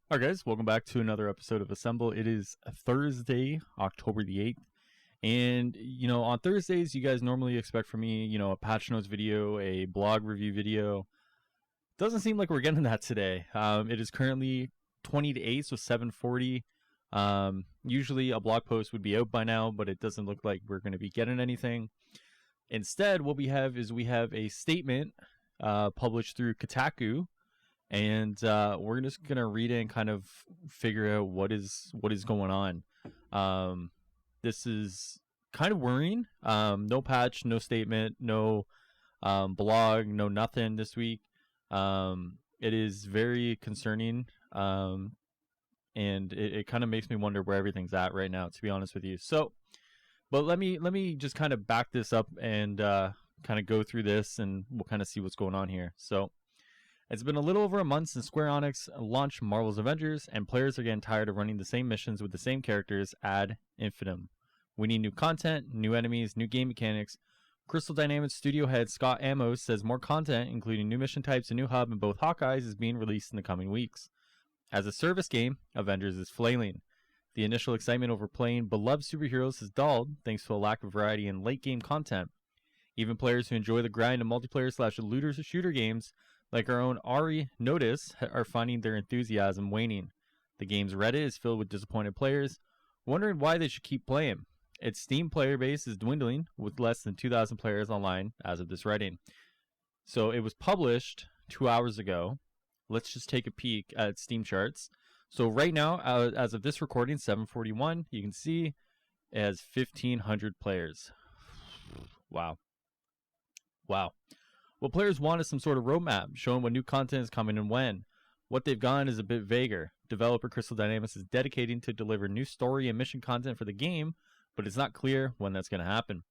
All right, guys, welcome back to another episode of Assemble. It is Thursday, October the 8th. And, on Thursdays, you guys normally expect from me, a patch notes video, a blog review video. Doesn't seem like we're getting that today. It is currently 20 to 8, so 7:40. Usually a blog post would be out by now, but it doesn't look like we're going to be getting anything. Instead, what we have a statement published through Kotaku. And we're just going to read it and kind of figure out what is going on. This is kind of worrying. No patch, no statement, no blog, no nothing this week. It is very concerning. And it kind of makes me wonder where everything's at right now, to be honest with you. So, but let me just kind of back this up and kind of go through this, and we'll kind of see what's going on here. So, it's been a little over a month since Square Enix launched Marvel's Avengers, and players are getting tired of running the same missions with the same characters ad infinitum. We need new content, new enemies, new game mechanics. Crystal Dynamics studio head Scott Amos says more content, including new mission types and new hub in both Hawkeyes, is being released in the coming weeks. As a service game, Avengers is flailing. The initial excitement over playing beloved superheroes has dulled thanks to a lack of variety in late-game content. Even players who enjoy the grind of multiplayer/looter shooter games like our own Ari Notice are finding their enthusiasm waning. The game's Reddit is filled with disappointed players, wondering why they should keep playing. Its Steam player base is dwindling, with less than 2,000 players online as of this writing. So it was published 2 hours ago. Let's just take a peek at Steam charts. So right now, as of this recording, 7:41, you can see it has 1,500 players. Wow. What players want is some sort of roadmap, showing what new content is coming and when. What they've gotten is a bit vaguer. Developer Crystal Dynamics is dedicating to deliver new story and mission content for the game, but it's not clear when that's going to happen.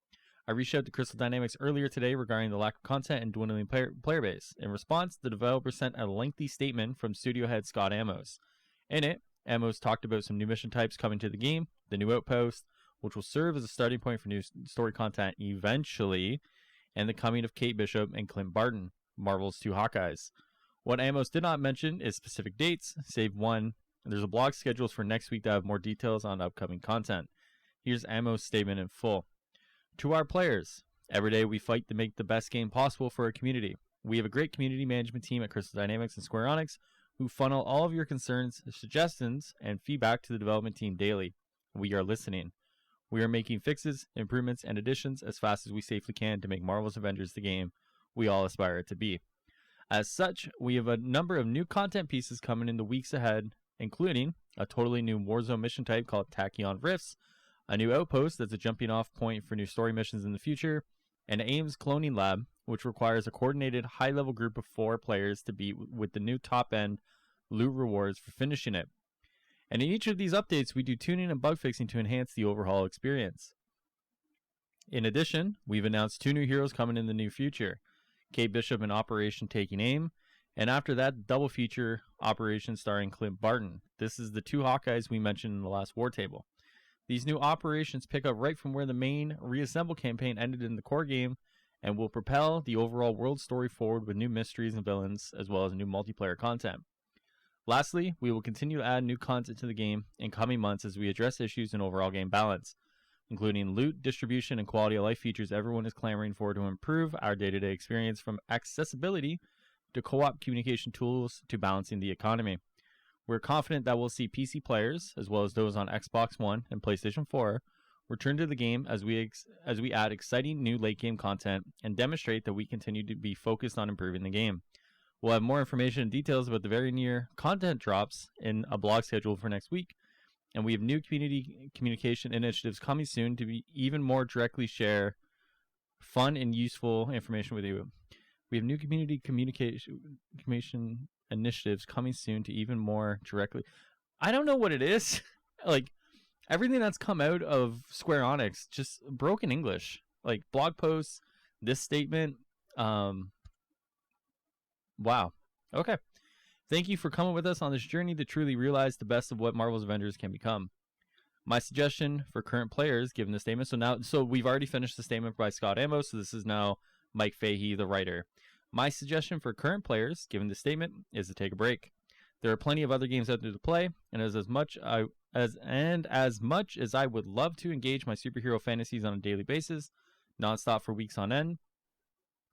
I reached out to Crystal Dynamics earlier today regarding the lack of content and dwindling player base. In response, the developer sent a lengthy statement from studio head Scott Amos. In it, Amos talked about some new mission types coming to the game, the new outpost, which will serve as a starting point for new story content eventually, and the coming of Kate Bishop and Clint Barton, Marvel's two Hawkeyes. What Amos did not mention is specific dates, save one. There's a blog scheduled for next week to have more details on upcoming content. Here's Amos' statement in full. To our players, every day we fight to make the best game possible for our community. We have a great community management team at Crystal Dynamics and Square Enix who funnel all of your concerns, suggestions, and feedback to the development team daily. We are listening. We are making fixes, improvements, and additions as fast as we safely can to make Marvel's Avengers the game we all aspire it to be. As such, we have a number of new content pieces coming in the weeks ahead, including a totally new Warzone mission type called Tachyon Rifts, a new outpost that's a jumping off point for new story missions in the future, and AIM's cloning lab, which requires a coordinated high-level group of 4 players to beat with the new top-end loot rewards for finishing it. And in each of these updates, we do tuning and bug fixing to enhance the overall experience. In addition, we've announced 2 new heroes coming in the near future, Kate Bishop in Operation Taking Aim, and after that, double feature Operation starring Clint Barton. This is the 2 Hawkeyes we mentioned in the last war table. These new operations pick up right from where the main Reassemble campaign ended in the core game, and will propel the overall world story forward with new mysteries and villains, as well as new multiplayer content. Lastly, we will continue to add new content to the game in coming months as we address issues in overall game balance, including loot, distribution, and quality of life features everyone is clamoring for to improve our day-to-day experience, from accessibility to co-op communication tools to balancing the economy. We're confident that we'll see PC players, as well as those on Xbox One and PlayStation 4, return to the game as we add exciting new late-game content and demonstrate that we continue to be focused on improving the game. We'll have more information and details about the very near content drops in a blog schedule for next week, and we have new community communication initiatives coming soon to be even more directly share fun and useful information with you. We have new community communication initiatives coming soon to even more directly. I don't know what it is. Like, everything that's come out of Square Enix, just broken English. Like, blog posts, this statement, wow. Okay. Thank you for coming with us on this journey to truly realize the best of what Marvel's Avengers can become. My suggestion for current players, given the statement, so we've already finished the statement by Scott Amos, so this is now Mike Fahey, the writer. My suggestion for current players, given the statement, is to take a break. There are plenty of other games out there to play, and as much as I would love to engage my superhero fantasies on a daily basis, nonstop for weeks on end,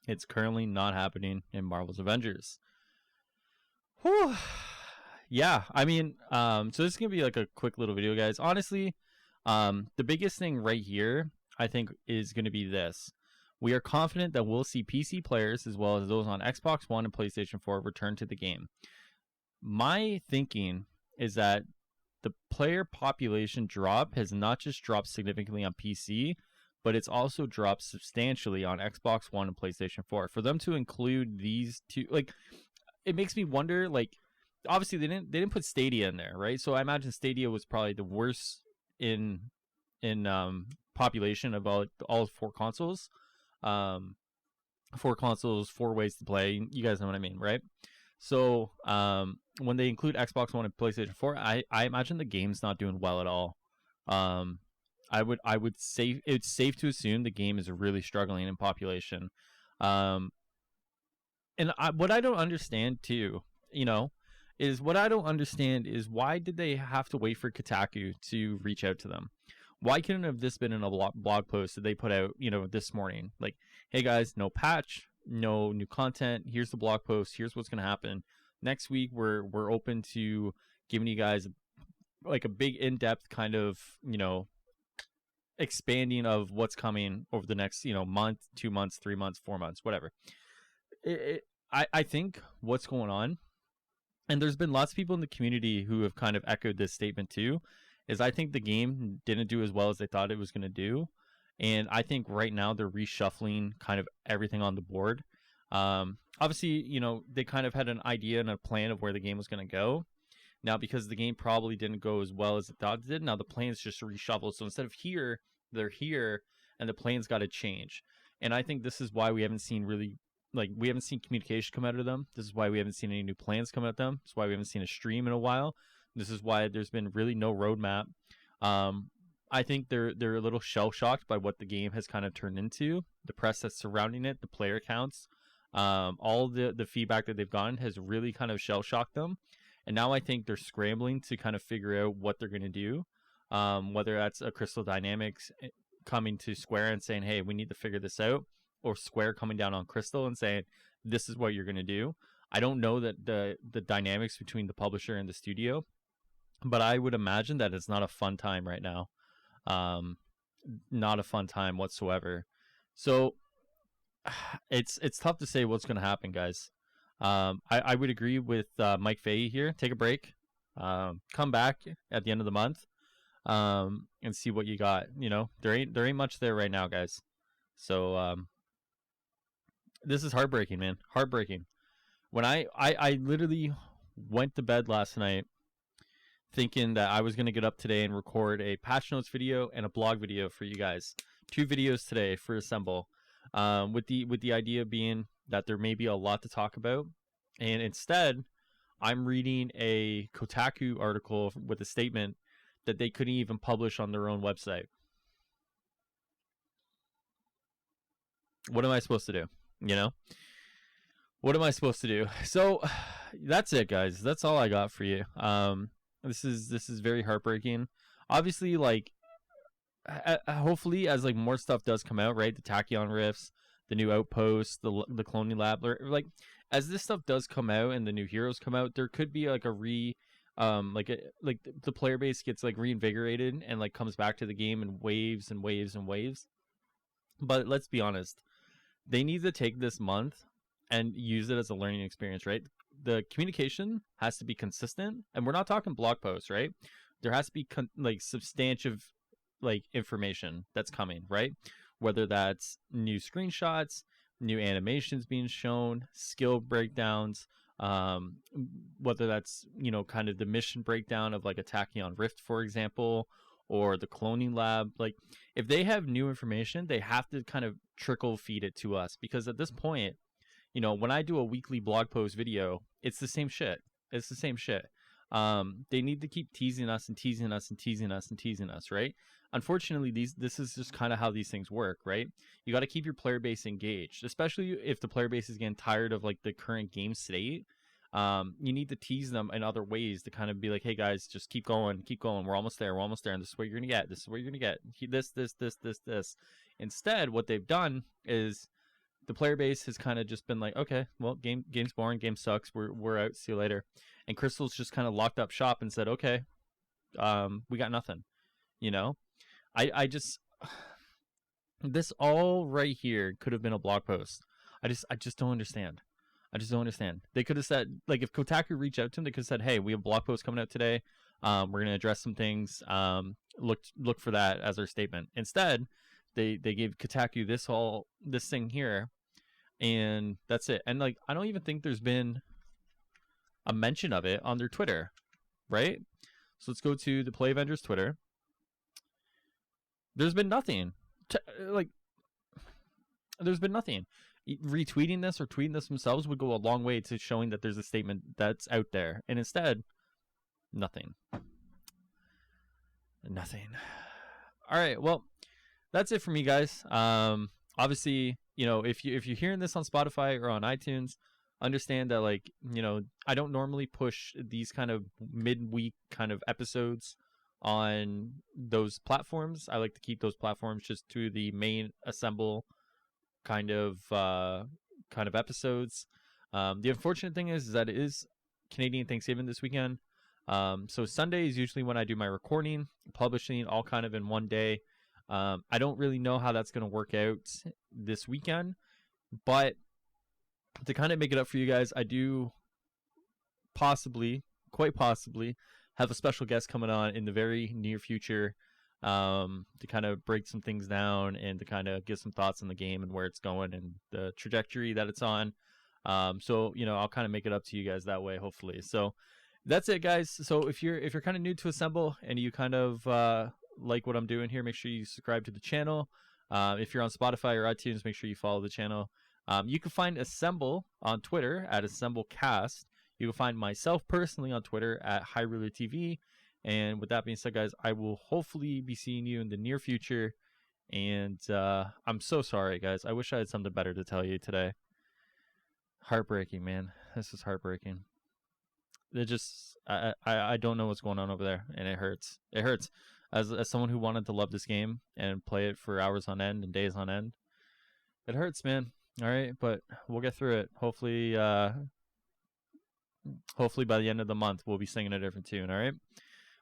it's currently not happening in Marvel's Avengers. Whew. Yeah, I mean, so this is gonna be like a quick little video, guys. Honestly, the biggest thing right here, I think, is gonna be this. We are confident that we'll see PC players as well as those on Xbox One and PlayStation 4 return to the game. My thinking is that the player population drop has not just dropped significantly on PC, but it's also dropped substantially on Xbox One and PlayStation 4. For them to include these two, like, it makes me wonder, like, obviously they didn't put Stadia in there, right? So I imagine Stadia was probably the worst in population of all four consoles. Four consoles, four ways to play. You guys know what I mean, right? So when they include Xbox One and PlayStation 4, I imagine the game's not doing well at all. I would say it's safe to assume the game is really struggling in population. And what I don't understand too, is why did they have to wait for Kotaku to reach out to them? Why couldn't have this been in a blog post that they put out, this morning? Like, hey guys, no patch, no new content. Here's the blog post. Here's what's gonna happen next week. We're open to giving you guys like a big in-depth kind of expanding of what's coming over the next month, 2 months, 3 months, 4 months, whatever. I think what's going on, and there's been lots of people in the community who have kind of echoed this statement too, is I think the game didn't do as well as they thought it was going to do. And I think right now they're reshuffling kind of everything on the board. Obviously, they kind of had an idea and a plan of where the game was going to go. Now, because the game probably didn't go as well as it thought it did, now the plan's just reshuffled. So instead of here, they're here, and the plan's got to change. And I think this is why we haven't seen we haven't seen communication come out of them. This is why we haven't seen any new plans come out of them. This is why we haven't seen a stream in a while. This is why there's been really no roadmap. I think they're a little shell-shocked by what the game has kind of turned into. The press that's surrounding it, the player counts, all the feedback that they've gotten has really kind of shell-shocked them. And now I think they're scrambling to kind of figure out what they're going to do, whether that's a Crystal Dynamics coming to Square and saying, hey, we need to figure this out, or Square coming down on Crystal and saying, this is what you're going to do. I don't know that the dynamics between the publisher and the studio, but I would imagine that it's not a fun time right now. Not a fun time whatsoever. So it's tough to say what's going to happen, guys. I would agree with Mike Fahey here. Take a break. Come back at the end of the month and see what you got. There ain't much there right now, guys. So this is heartbreaking, man. Heartbreaking. When I literally went to bed last night thinking that I was going to get up today and record a patch notes video and a blog video for you guys. 2 videos today for Assemble. With the idea being that there may be a lot to talk about. And instead, I'm reading a Kotaku article with a statement that they couldn't even publish on their own website. What am I supposed to do? What am I supposed to do? So that's it, guys. That's all I got for you. This is very heartbreaking. Obviously, hopefully as more stuff does come out, right? The Tachyon rifts, the new outpost, the cloning lab, as this stuff does come out and the new heroes come out, there could be the player base gets reinvigorated and comes back to the game in waves and waves and waves. But let's be honest, they need to take this month and use it as a learning experience, right? The communication has to be consistent, and we're not talking blog posts, right? There has to be substantive information that's coming, right? Whether that's new screenshots, new animations being shown, skill breakdowns, whether that's kind of the mission breakdown of a Tachyon rift, for example, or the cloning lab. If they have new information, they have to kind of trickle feed it to us, because at this point, when I do a weekly blog post video, it's the same shit. It's the same shit. They need to keep teasing us and teasing us and teasing us and teasing us, right? Unfortunately, this is just kind of how these things work, right? You got to keep your player base engaged, especially if the player base is getting tired of the current game state. You need to tease them in other ways to kind of be like, hey guys, just keep going, we're almost there, and this is what you're gonna get, this. Instead, what they've done is the player base has kind of just been like, okay, well, game's boring, game sucks, we're out, see you later. And Crystal's just kind of locked up shop and said, okay, we got nothing. You know, I just this all right here could have been a blog post. I just don't understand. They could have said, like, if Kotaku reached out to them, they could have said, hey, we have a blog post coming out today. We're going to address some things. Look for that as our statement. Instead, they gave Kotaku this thing here, and that's it. And like, I don't even think there's been a mention of it on their Twitter, right? So let's go to the Play Avengers Twitter. There's been nothing. There's been nothing. Retweeting this or tweeting this themselves would go a long way to showing that there's a statement that's out there. And instead, nothing. All right, well, that's it for me, guys. Obviously, you know, if you're hearing this on Spotify or on iTunes, understand that, like, you know, I don't normally push these kind of midweek kind of episodes on those platforms. I like to keep those platforms just to the main assemble kind of episodes. The unfortunate thing is that it is Canadian Thanksgiving this weekend. So Sunday is usually when I do my recording, publishing, all kind of in one day. I don't really know how that's going to work out this weekend, but to kind of make it up for you guys, I do quite possibly, have a special guest coming on in the very near future, to kind of break some things down and to kind of give some thoughts on the game and where it's going and the trajectory that it's on. So, you know, I'll kind of make it up to you guys that way, hopefully. So that's it, guys. So if you're kind of new to Assemble and you kind of like what I'm doing here, make sure you subscribe to the channel. If you're on Spotify or iTunes, make sure you follow the channel. You can find Assemble on Twitter at AssembleCast. You can find myself personally on Twitter at HighRulerTV. And with that being said, guys, I will hopefully be seeing you in the near future. And I'm so sorry, guys. I wish I had something better to tell you today. Heartbreaking, man. This is heartbreaking. It just, I don't know what's going on over there, and it hurts. It hurts. As someone who wanted to love this game and play it for hours on end and days on end, it hurts, man. All right, but we'll get through it. Hopefully by the end of the month, we'll be singing a different tune. All right.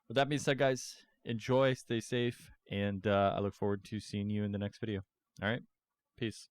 With that being said, guys, enjoy, stay safe, and I look forward to seeing you in the next video. All right, peace.